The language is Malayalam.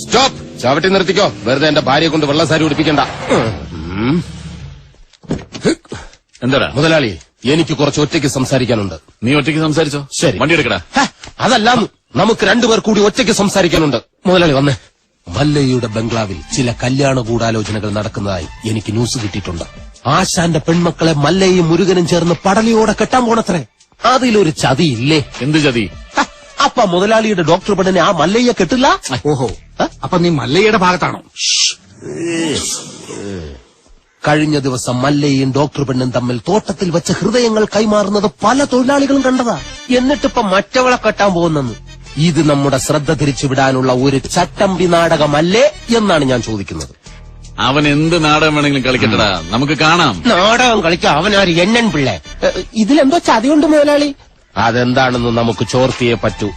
സ്റ്റോപ്പ്. ചവിട്ടി നിർത്തിക്കോ. വെറുതെ എന്റെ ഭാര്യയെ കൊണ്ട് വെള്ളസാരി ഉടുപ്പിക്കണ്ട. എന്താടാ മുതലാളി, എനിക്ക് കുറച്ച് ഒറ്റയ്ക്ക് സംസാരിക്കാനുണ്ട്. നീ ഒറ്റയ്ക്ക് സംസാരിച്ചോ? ശരി. വണ്ടി എടുക്കടാ. അതല്ല, നമുക്ക് രണ്ടുപേർ കൂടി ഒറ്റയ്ക്ക് സംസാരിക്കാനുണ്ട്. മുതലാളി വന്നേ. മല്ലയ്യയുടെ ബംഗ്ലാവിൽ ചില കല്യാണ ഗൂഢാലോചനകൾ നടക്കുന്നതായി എനിക്ക് ന്യൂസ് കിട്ടിയിട്ടുണ്ട്. ആശാന്റെ പെൺമക്കളെ മല്ലയും മുരുകനും ചേർന്ന് പടലിയോടെ കെട്ടാൻ പോണത്രേ. അതിലൊരു ചതിയില്ലേ? എന്ത് ചതി? അപ്പ മുതലാളിയുടെ ഡോക്ടർ പെണ്ണിനെ ആ മല്ലയ്യ കെട്ടില്ല. ഓഹോ, അപ്പൊ നീ മല്ലയ്യയുടെ ഭാഗത്താണോ? കഴിഞ്ഞ ദിവസം മല്ലയും ഡോക്ടർ പെണ്ണും തമ്മിൽ തോട്ടത്തിൽ വെച്ച് ഹൃദയങ്ങൾ കൈമാറുന്നത് പല തൊഴിലാളികളും കണ്ടതാ. എന്നിട്ടിപ്പം മറ്റവളെ കെട്ടാൻ പോകുന്നെന്ന്. ഇത് നമ്മുടെ ശ്രദ്ധ തിരിച്ചുവിടാനുള്ള ഒരു ചട്ടമ്പി നാടകമല്ലേ എന്നാണ് ഞാൻ ചോദിക്കുന്നത്. അവൻ എന്ത് നാടകം വേണമെങ്കിലും കളിക്കട്ടടാ, നമുക്ക് കാണാം. നാടകം കളിക്കാൻ അവനാര് എണ്ണൻ പിള്ളേ. ഇതിലെന്തോ ചതിയുണ്ട് മുതലാളി. അതെന്താണെന്ന് നമുക്ക് ചോർത്തിയേ പറ്റൂ.